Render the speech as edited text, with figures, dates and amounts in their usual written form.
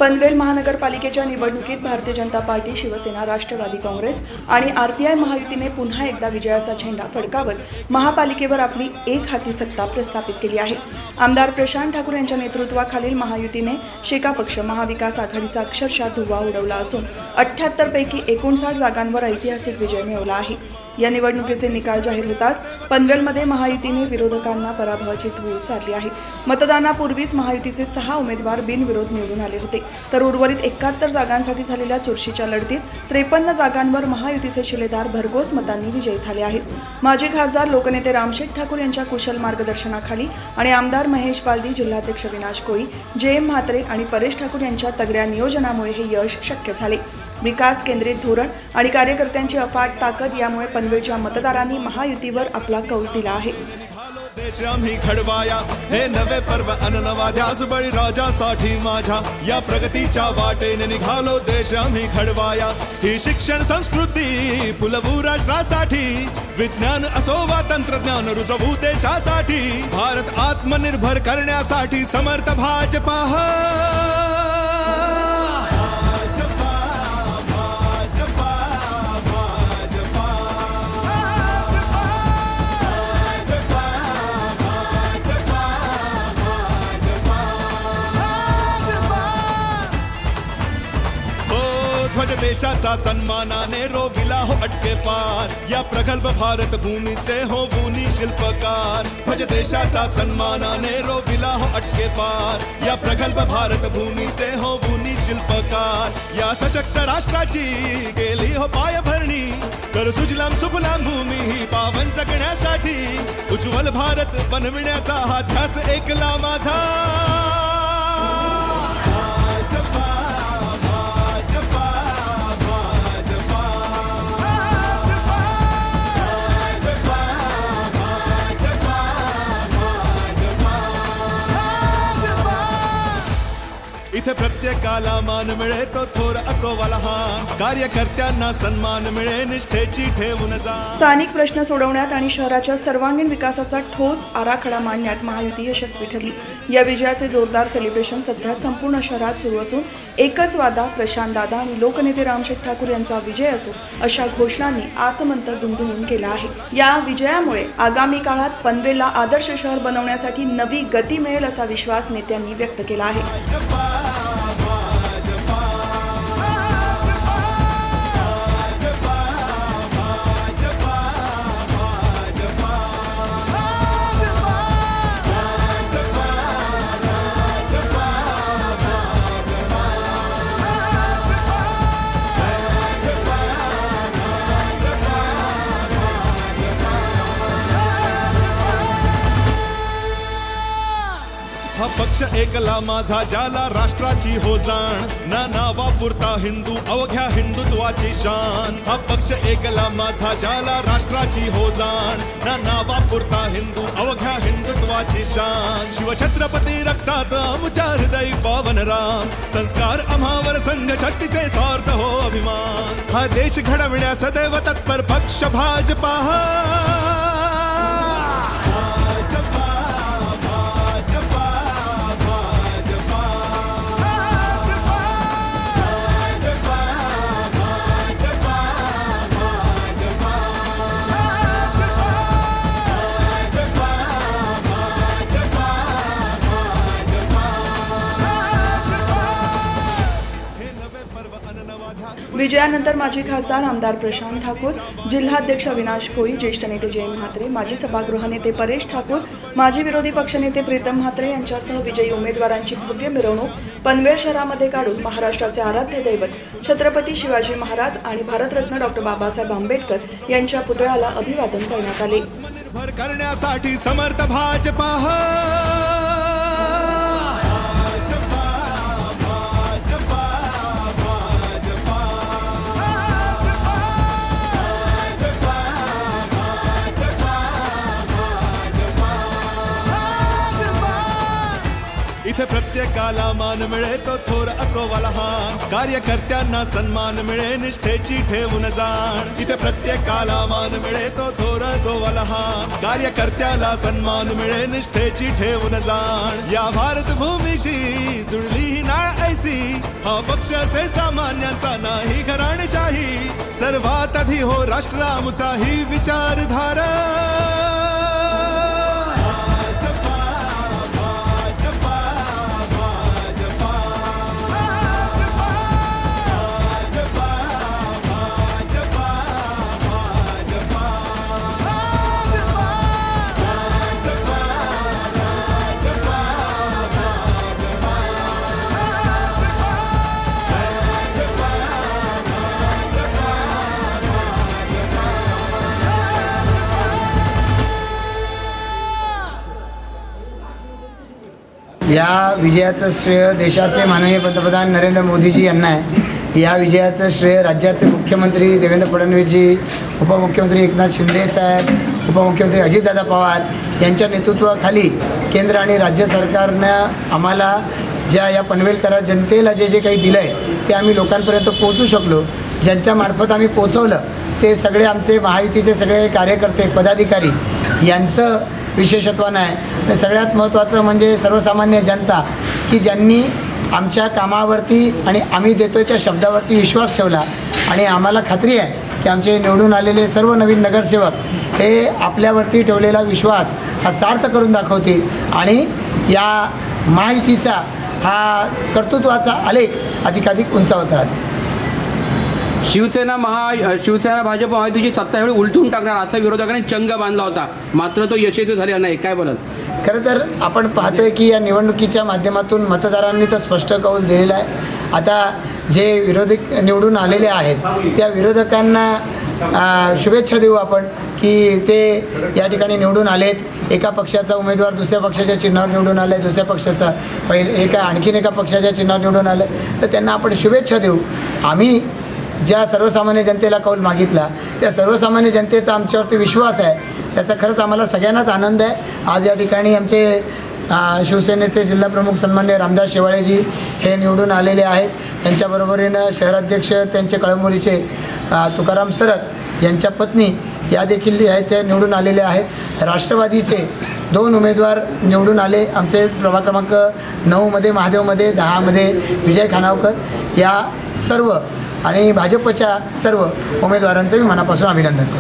पनवेल महानगरपालिकेच्या निवडणुकीत भारतीय जनता पार्टी, शिवसेना, राष्ट्रवादी काँग्रेस आणि आरपीआय महायुतीने पुन्हा एकदा विजयाचा झेंडा फडकावत महापालिकेवर आपली एक हाती सत्ता प्रस्थापित केली आहे। आमदार प्रशांत ठाकूर यांच्या नेतृत्वाखालील महायुतीने शेका पक्ष महाविकास आघाडीचा अक्षरशः धुव्वा उडवला असून 78 पैकी 59 जागांवर ऐतिहासिक विजय मिळवला आहे। या निवडणुकीचे निकाल जाहीर होताच पनवेलमध्ये महायुतीने विरोधकांना पराभवाची धूळ चारली आहे। मतदानापूर्वीच महायुतीचे 6 उमेदवार बिनविरोध निवडून आले होते, तर उर्वरित 71 जागांसाठी झालेल्या चुरशीच्या लढतीत 53 जागांवर महायुतीचे शिलेदार भरघोस मतांनी विजयी झाले आहेत। माजी खासदार लोकनेते रामशेठ ठाकूर यांच्या कुशल मार्गदर्शनाखाली आणि आमदार महेश बालदी, जिल्हाध्यक्ष विनाश कोळी, JM म्हात्रे आणि परेश ठाकूर यांच्या तगड्या नियोजनामुळे हे यश शक्य झाले। विकास केंद्रित धोरण आणि कार्यकर्त्यांची अफाट ताकद यामुळे पनवेलच्या मतदारांनी महायुतीवर आपला कौल दिला आहे। देश आम्ही घडवाया हे नवे पर्व अननवा ध्यास बळी राजासाठी माझ्या या प्रगतीच्या वाटेने निघालो देश आम्ही घडवाया। ही शिक्षण संस्कृती फुलवू राष्ट्रासाठी, विज्ञान असो वा तंत्रज्ञान रुजवू देशासाठी, भारत आत्मनिर्भर करण्यासाठी समर्थ भाजपा। ध्वज देशाचा सन्मानाने रोविला हो अटके पार, या प्रगल्भ भारत भूमीचे होऊनी शिल्पकार। ध्वज देशाचा सन्मानाने रोविला हो अटके पार, या प्रगल्भ भारत भूमीचे होऊनी शिल्पकार। या सशक्त राष्ट्राची गेली हो पायभरणी, तर सुजलाम सुफलाम भूमी ही पावन जगण्यासाठी, उज्ज्वल भारत बनविण्याचा हा ध्यास ऐकला माझा। इथे प्रत्येकाला मान मिळे तो थोर असो वा लहान, कार्यकर्त्यांना सन्मान मिळे निष्ठेची ठेवून जा। स्थानिक प्रश्न सोडवण्यात आणि शहराच्या सर्वांगीण विकासाचा ठोस आराखडा मांडण्यात महायुती यशस्वी ठरली। या विजयाचे जोरदार सेलिब्रेशन सध्या संपूर्ण शहरात सुरू असून एकच वादा प्रशांत दादा आणि लोकनेते रामशेठ ठाकूर यांचा विजय असो अशा घोषणांनी आसमंत दुमदुमून केला आहे। या विजयामुळे आगामी काळात पनवेलला आदर्श शहर बनवण्यासाठी नवी गती मिळेल असा विश्वास नेत्यांनी व्यक्त केला आहे। हा पक्ष एकला माझा ज्याला राष्ट्राची हो जाण, ना नावापुरता हिंदू अवघ्या हिंदुत्वाची शान। हा पक्ष एकला माझा ज्याला राष्ट्राची हो जाण, ना नावापुरता हिंदू अवघ्या हिंदुत्वाची शान। शिवछत्रपती रक्तात आमच्या हृदय पावन राम, संस्कार आम्हावर संघ शक्तीचे सार्थ हो अभिमान। हा देश घडविण्या सदैव तत्पर पक्ष भाजपा। विजयानंतर माजी खासदार आमदार प्रशांत ठाकूर, जिल्हाध्यक्ष विनाश कोळी, ज्येष्ठ नेते JM म्हात्रे, माजी सभागृह नेते परेश ठाकूर, माजी विरोधी पक्षनेते प्रीतम म्हात्रे यांच्यासह विजयी उमेदवारांची भव्य मिरवणूक पनवेल शहरामध्ये काढून महाराष्ट्राचे आराध्य दैवत छत्रपती शिवाजी महाराज आणि भारतरत्न डॉ. बाबासाहेब आंबेडकर यांच्या पुतळ्याला अभिवादन करण्यात आले। आत्मनिर्भर करण्यासाठी समर्थ भाजपा। इथे प्रत्येकाला मान मिळे तो थोर असो वा लहान, कार्यकर्त्यांना सन्मान मिळे निष्ठेची ठेवून जाण। इथे प्रत्येकाला मान मिळे तो थोर असो वा लहान, कार्यकर्त्याला सन्मान मिळे निष्ठेची ठेवून जाण। या भारत भूमीशी जुळली ही नाळ ऐसी, हा पक्ष असे सामान्यांचा नाही घराणेशाही, सर्वात आधी हो राष्ट्र आमचा ही विचारधारा. भाजपा, भाजपा, भाजपा, भाजपा, भाजपा, भाजपा, भाजपा, या विजयाचं श्रेय देशाचे माननीय पंतप्रधान नरेंद्र मोदीजी यांना आहे. या विजयाचं श्रेय राज्याचे मुख्यमंत्री देवेंद्र फडणवीसजी, उपमुख्यमंत्री एकनाथ शिंदे साहेब, उपमुख्यमंत्री अजितदादा पवार यांच्या नेतृत्वाखाली केंद्र आणि राज्य सरकारनं आम्हाला या पनवेल करार जनतेला जे काही दिलं आहे ते आम्ही लोकांपर्यंत पोहोचू शकलो. ज्यांच्यामार्फत आम्ही पोचवलं ते सगळे आमचे महायुतीचे सगळे कार्यकर्ते पदाधिकारी यांचं विशेषत्वानं आहे. आणि सगळ्यात महत्त्वाचं म्हणजे सर्वसामान्य जनता की ज्यांनी आमच्या कामावरती आणि आम्ही देतो आहे त्या शब्दावरती विश्वास ठेवला. आणि आम्हाला खात्री आहे की आमचे निवडून आलेले सर्व नवीन नगरसेवक हे आपल्यावरती ठेवलेला विश्वास हा सार्थ करून दाखवतील आणि या महायुतीचा हा कर्तृत्वाचा आलेख अधिकाधिक उंचावत राहतील. शिवसेना भाजप महायुतीची सत्ता एवढी उलटून टाकणार असा विरोधकांनी चंग बांधला होता, मात्र तो यशस्वी झालेला नाही. काय बोलाल? खरं तर आपण पाहतोय की या निवडणुकीच्या माध्यमातून मतदारांनी तर स्पष्ट कौल दिलेला आहे. आता जे विरोधक निवडून आलेले आहेत त्या विरोधकांना शुभेच्छा देऊ आपण की ते या ठिकाणी निवडून आलेत. एका पक्षाचा उमेदवार दुसऱ्या पक्षाच्या चिन्हावर निवडून आले, दुसऱ्या पक्षाचा आणखीन एका पक्षाच्या चिन्हावर निवडून आले, तर त्यांना आपण शुभेच्छा देऊ. आम्ही ज्या सर्वसामान्य जनतेला कौल मागितला त्या सर्वसामान्य जनतेचा आमच्यावरती विश्वास आहे, त्याचा खरंच आम्हाला सगळ्यांनाच आनंद आहे. आज या ठिकाणी आमचे शिवसेनेचे जिल्हाप्रमुख सन्माननीय रामदास शेवाळेजी हे निवडून आलेले आहेत. त्यांच्याबरोबरीनं शहराध्यक्ष त्यांचे कळमनुरीचे तुकाराम सरत यांच्या पत्नी या देखील आहेत त्या निवडून आलेल्या आहेत. राष्ट्रवादीचे 2 उमेदवार निवडून आले. आमचे प्रभाग क्रमांक 9मध्ये महादेवमध्ये, 10मध्ये विजय खानावकर, या सर्व आणि भाजपच्या सर्व उमेदवारांचं मी मनापासून अभिनंदन करतो.